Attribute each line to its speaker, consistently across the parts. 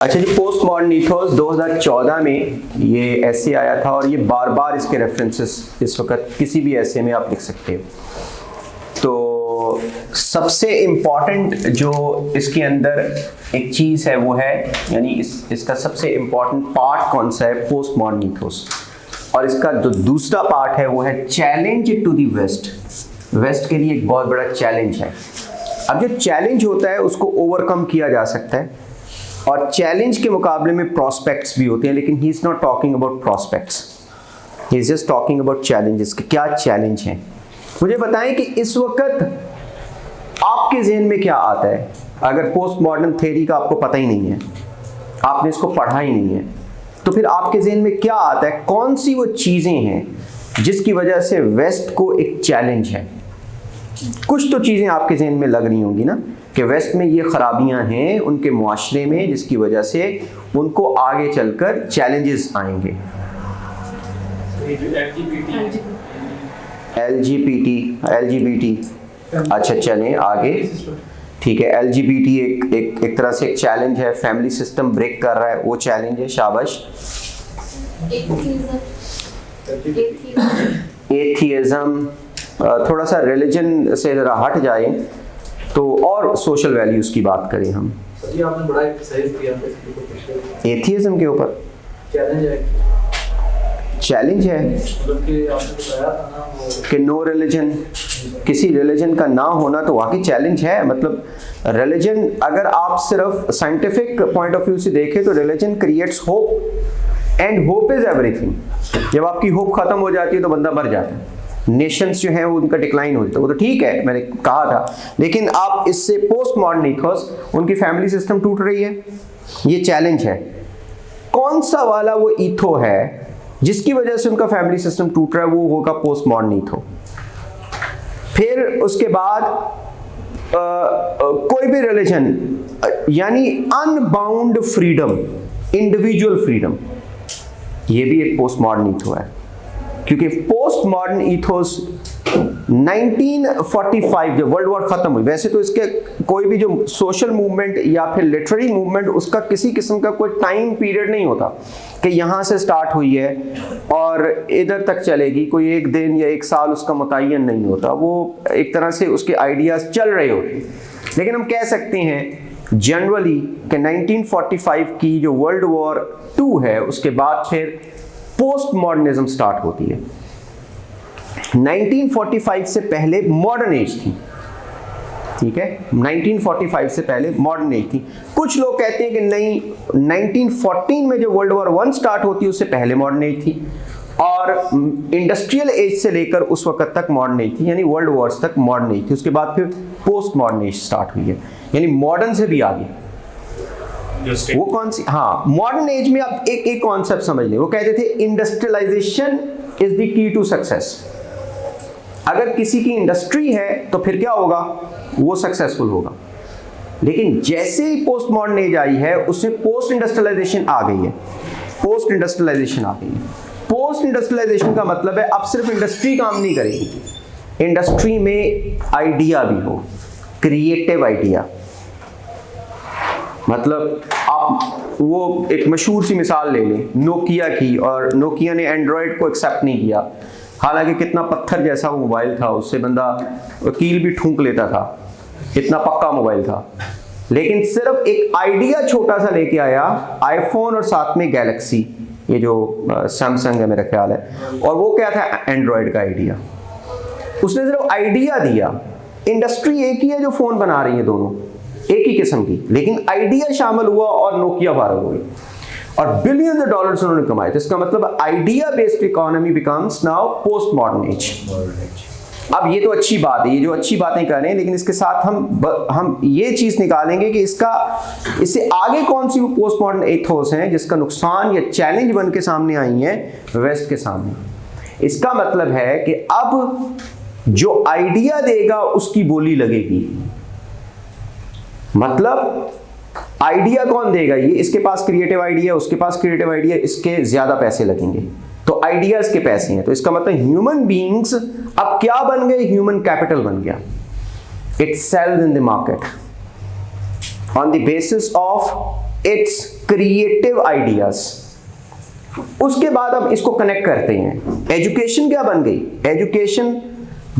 Speaker 1: अच्छा जी, post modern ethos 2014 में ये ऐसे आया था और ये बार बार इसके रेफरेंसेस इस वक्त किसी भी ऐसे में आप लिख सकते हो। तो सबसे इम्पॉर्टेंट जो इसके अंदर एक चीज़ है वो है, यानी इसका सबसे इम्पॉर्टेंट पार्ट कौन सा है, पोस्ट मॉडर्न ईथोस। और इसका जो दूसरा पार्ट है वो है challenge to the west. West के लिए एक बहुत बड़ा चैलेंज है। अब जो चैलेंज होता है उसको ओवरकम किया जा सकता है, और चैलेंज के मुकाबले में प्रॉस्पेक्ट्स भी होते हैं, लेकिन he is not talking about prospects, he is just talking about challenges. क्या चैलेंज हैं, मुझे बताएं कि इस वक्त आपके जहन में क्या आता है। अगर पोस्ट मॉडर्न थ्योरी का आपको पता ही नहीं है, आपने इसको पढ़ा ही नहीं है, तो फिर आपके जहन में क्या आता है, कौन सी वो चीज़ें हैं जिसकी वजह से वेस्ट को एक चैलेंज है। कुछ तो चीज़ें आपके जहन में लग रही होंगी ना कि वेस्ट में ये खराबियां हैं उनके मुआशरे में, जिसकी वजह से उनको आगे चलकर चैलेंजेस आएंगे। LGBT, अच्छा चलें आगे, ठीक है। LGBT एक तरह से एक चैलेंज है, फैमिली सिस्टम ब्रेक कर रहा है, वो चैलेंज है, शाबाश। एथियज्म, थोड़ा सा रिलीजन से ज़रा हट जाए तो और सोशल वैल्यूज़ की बात करें हम।
Speaker 2: सर आपने बड़ा एक्सरसाइज किया
Speaker 1: एथियज्म के ऊपर चैलेंज है
Speaker 2: कि आपने बताया था ना
Speaker 1: कि नो रिलीजन, किसी रिलीजन का ना होना तो वाकई चैलेंज है। मतलब रिलीजन, अगर आप सिर्फ साइंटिफिक पॉइंट ऑफ व्यू से देखें तो religion creates hope, and hope is everything. जब आपकी होप खत्म हो जाती है तो बंदा मर जाता है, नेशंस जो हैं वो उनका डिक्लाइन हो जाता है। वो तो ठीक है, मैंने कहा था, लेकिन आप इससे पोस्ट मॉडर्न ईथोस, उनकी फैमिली सिस्टम टूट रही है, ये चैलेंज है। कौन सा वाला वो ईथो है जिसकी वजह से उनका फैमिली सिस्टम टूट रहा है, वो होगा पोस्ट मॉडर्न ईथो। फिर उसके बाद कोई भी रिलीजन, यानी अनबाउंड फ्रीडम, इंडिविजुअल फ्रीडम, ये भी एक पोस्ट मॉडर्न ईथो है। क्योंकि पोस्ट मॉडर्न ईथोस 1945 जब वर्ल्ड वॉर खत्म हुई, वैसे तो इसके कोई भी जो सोशल मूवमेंट या फिर लिटरेरी मूवमेंट, उसका किसी किस्म का कोई टाइम पीरियड नहीं होता कि यहाँ से स्टार्ट हुई है और इधर तक चलेगी, कोई एक दिन या एक साल उसका मुतय्यन नहीं होता। वो एक तरह से उसके आइडियाज़ चल रहे होते हैं। लेकिन हम कह सकते हैं जनरली कि 1945 की जो वर्ल्ड वॉर 2 है, उसके बाद फिर पोस्ट मॉडर्निज्म स्टार्ट होती है। 1945 से पहले मॉडर्न एज थी, ठीक है, 1945 से पहले मॉडर्न एज थी। कुछ लोग कहते हैं कि नहीं, 1914 में जो वर्ल्ड वॉर 1 स्टार्ट होती है उससे पहले मॉडर्न एज थी, और इंडस्ट्रियल एज से लेकर उस वक्त तक मॉडर्न एज थी, यानी वर्ल्ड वॉर्स तक मॉडर्न एज थी। उसके बाद फिर पोस्ट मॉडर्न एज स्टार्ट हुई है, यानी मॉडर्न से भी आगे। वो कौन सी, हाँ, मॉडर्न एज में आप एक कॉन्सेप्ट समझ लें। वो कहते थे industrialisation is the key to success. अगर किसी की इंडस्ट्री है तो फिर क्या होगा, वो सक्सेसफुल होगा। लेकिन जैसे ही पोस्ट मॉडर्न एज आई है, उसमें पोस्ट इंडस्ट्रियलाइजेशन आ गई है, पोस्ट इंडस्ट्रियलाइजेशन आ गई है। पोस्ट इंडस्ट्रियलाइजेशन का मतलब है अब सिर्फ इंडस्ट्री काम नहीं करेगी, इंडस्ट्री में आइडिया भी हो, क्रिएटिव आइडिया। मतलब आप वो एक मशहूर सी मिसाल ले लें नोकिया की, और नोकिया ने एंड्रॉयड को एक्सेप्ट नहीं किया, हालांकि कितना पत्थर जैसा वो मोबाइल था, उससे बंदा कील भी ठूंक लेता था, इतना पक्का मोबाइल था। लेकिन सिर्फ एक आइडिया छोटा सा लेके आया, आईफोन और साथ में गैलेक्सी, ये जो सैमसंग है मेरा ख्याल है, और वो क्या था, एंड्रॉयड का आइडिया। उसने सिर्फ आइडिया दिया। इंडस्ट्री एक ही है जो फोन बना रही है, दोनों एक ही किस्म की, लेकिन आइडिया शामिल हुआ और नोकिया वायरल हुई और बिलियंस ऑफ डॉलर्स उन्होंने कमाए। तो इसका मतलब idea based economy becomes now post modern as. अब ये तो अच्छी बात है, ये जो अच्छी बातें कर रहे हैं, लेकिन इसके साथ हम ये चीज निकालेंगे कि इससे आगे कौन सी पोस्ट मॉडर्न एथोस हैं जिसका नुकसान या चैलेंज बन के सामने आई हैं वेस्ट के सामने। इसका मतलब है कि अब जो आइडिया देगा उसकी बोली लगेगी। मतलब आइडिया कौन देगा, ये इसके पास क्रिएटिव आइडिया, उसके पास क्रिएटिव आइडिया, इसके ज्यादा पैसे लगेंगे, तो आइडियाज के पैसे हैं। तो इसका मतलब ह्यूमन बीइंग्स अब क्या बन गए, ह्यूमन कैपिटल बन गया। It sells in the market on the basis of its creative ideas. उसके बाद हम इसको कनेक्ट करते हैं, एजुकेशन क्या बन गई? Education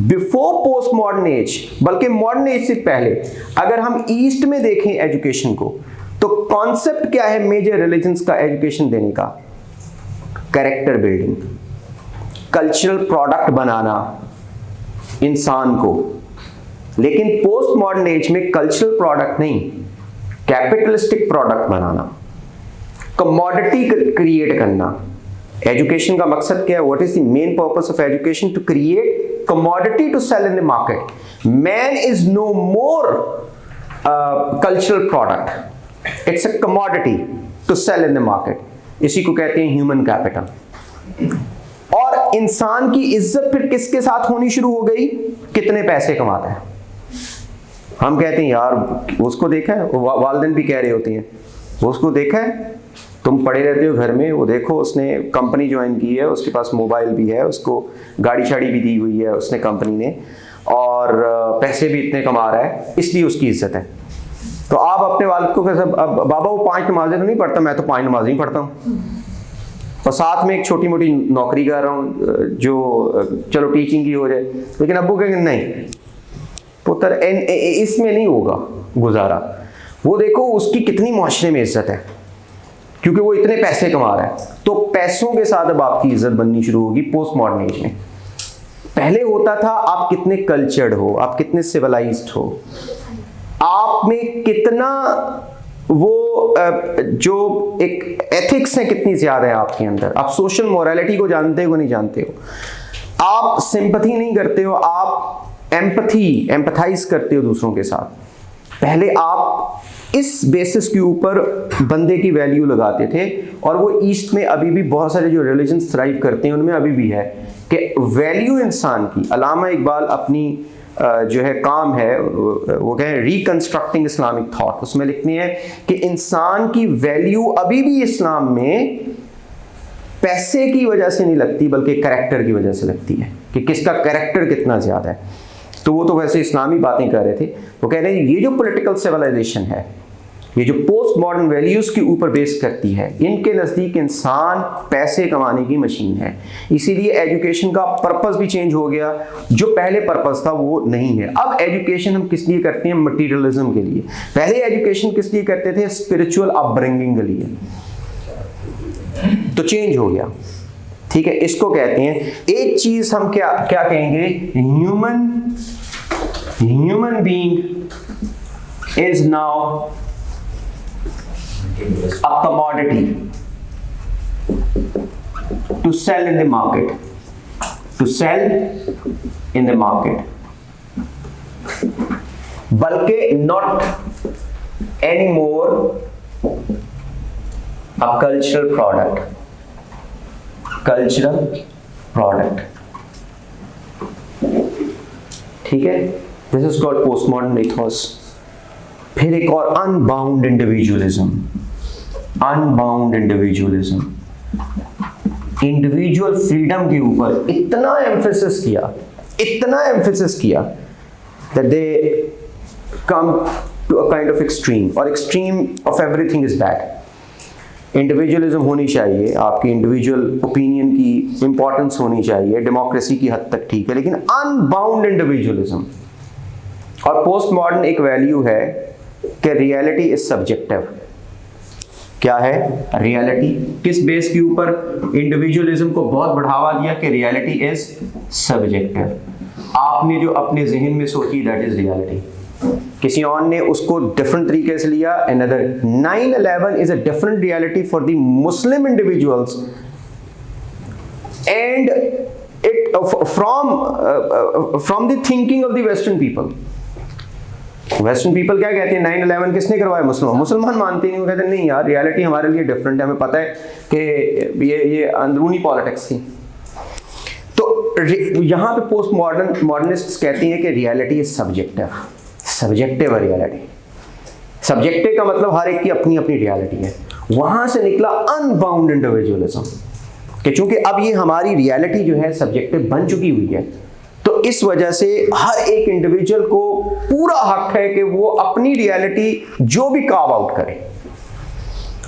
Speaker 1: before post modern as, बल्कि मॉडर्न एज से पहले अगर हम ईस्ट में देखें एजुकेशन को, तो कॉन्सेप्ट क्या है मेजर रिलीजन्स का एजुकेशन देने का? कैरेक्टर बिल्डिंग, कल्चरल प्रोडक्ट बनाना इंसान को। लेकिन पोस्ट मॉडर्न एज में कल्चरल प्रोडक्ट नहीं, कैपिटलिस्टिक प्रोडक्ट बनाना, कमोडिटी क्रिएट करना। एजुकेशन का मकसद क्या है? What is the main purpose of education? To create commodity to sell in the market. Man is no more cultural product. It's a commodity to sell in the market. इसी को कहते हैं human capital. और इंसान की इज्जत फिर किसके साथ होनी शुरू हो गई? कितने पैसे कमाता है। हम कहते हैं यार उसको देखा है, वालिदैन भी कह रहे होते हैं उसको देखा है, तुम पड़े रहते हो घर में, वो देखो उसने कंपनी ज्वाइन की है, उसके पास मोबाइल भी है, उसको गाड़ी शाड़ी भी दी हुई है उसने कंपनी ने, और पैसे भी इतने कमा रहा है, इसलिए उसकी इज्जत है। तो आप अपने वालिद को कैसे, अब बाबा वो 5 नमाजें तो नहीं पढ़ता, मैं तो 5 नमाजें ही पढ़ता हूँ, और साथ में एक छोटी मोटी नौकरी कर रहा हूँ जो चलो टीचिंग की हो जाए। लेकिन अब्बू कहेंगे नहीं पुत्र इसमें नहीं होगा गुजारा। वो देखो उसकी कितनी मुआशरे में इज्जत है, क्योंकि वो इतने पैसे कमा रहा है। तो पैसों के साथ अब आपकी इज्जत बननी शुरू होगी पोस्ट मॉडर्न एज में। पहले होता था आप कितने कल्चर्ड हो, आप कितने सिविलाइज्ड हो, आप में कितना वो जो एक एथिक्स है कितनी ज्यादा है आपके अंदर, आप सोशल मोरालिटी को जानते हो नहीं जानते हो, आप सिंपैथी नहीं करते हो, आप एम्पथाइज करते हो दूसरों के साथ। पहले आप इस बेसिस के ऊपर बंदे की वैल्यू लगाते थे, और वो ईस्ट में अभी भी बहुत सारे जो रिलीजन्स थ्राइव करते हैं उनमें अभी भी है कि वैल्यू इंसान की। अल्लामा इकबाल अपनी जो है काम है वो कहें रिकंस्ट्रक्टिंग इस्लामिक थॉट, उसमें लिखते हैं कि इंसान की वैल्यू अभी भी इस्लाम में पैसे की वजह से नहीं लगती बल्कि कैरेक्टर की वजह से लगती है कि किसका कैरेक्टर कितना ज्यादा है। तो वो तो वैसे इस्लामी बातें कर रहे थे, वो कह रहे हैं ये जो पॉलिटिकल सिविलाइजेशन है, ये जो पोस्ट मॉडर्न वैल्यूज के ऊपर बेस करती है, इनके नज़दीक इंसान पैसे कमाने की मशीन है। इसीलिए एजुकेशन का पर्पस भी चेंज हो गया, जो पहले पर्पस था वो नहीं है। अब एजुकेशन हम किस लिए करते हैं? मटीरियलिज्म के लिए। पहले एजुकेशन किस लिए करते थे? स्पिरिचुअल अपब्रिंगिंग के लिए। तो चेंज हो गया, ठीक है। इसको कहते हैं, एक चीज हम क्या क्या कहेंगे? Human being is now a commodity to sell in the market, to sell in the market, बल्कि not anymore a cultural product, ठीक है। This is called postmodern ethos। फिर एक और अनबाउंड इंडिविजुअलिज्म। इंडिविजुअल फ्रीडम के ऊपर इतना एम्फेसिस किया that they come to a kind of extreme, और extreme of everything is bad। Individualism होनी चाहिए, आपकी इंडिविजुअल ओपिनियन की इंपॉर्टेंस होनी चाहिए, डेमोक्रेसी की हद तक ठीक है, लेकिन अनबाउंड इंडिविजुअलिज्म। और पोस्ट मॉडर्न एक वैल्यू है कि रियलिटी इज सब्जेक्टिव। क्या है रियलिटी? किस बेस के ऊपर इंडिविजुअलिज्म को बहुत बढ़ावा दिया कि रियलिटी इज सब्जेक्टिव। आपने जो अपने जहन में सोची दैट इज रियलिटी, किसी और ने उसको डिफरेंट तरीके से लिया। Another 9/11 is a different reality for the Muslim individuals and it from the thinking of the western people. Western people क्या कहते हैं? 9/11 किसने करवाया? मुसलमान मानते नहीं, वो कहते नहीं यार रियलिटी हमारे लिए डिफरेंट है, हमें पता है कि ये अंदरूनी पॉलिटिक्स थी। तो यहाँ पे पोस्ट मॉडर्निस्ट्स कहते हैं कि रियलिटी इज सब्जेक्टिव है रियलिटी। सब्जेक्टिव का मतलब हर एक की अपनी अपनी रियलिटी है। वहां से निकला अनबाउंड इंडिविजुअलिज्म कि चूंकि अब ये हमारी रियलिटी जो है सब्जेक्टिव बन चुकी हुई है, तो इस वजह से हर एक इंडिविजुअल को पूरा हक है कि वो अपनी रियलिटी जो भी कार्व आउट करे।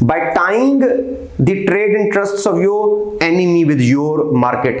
Speaker 1: by tying the trade interests of your enemy with your market.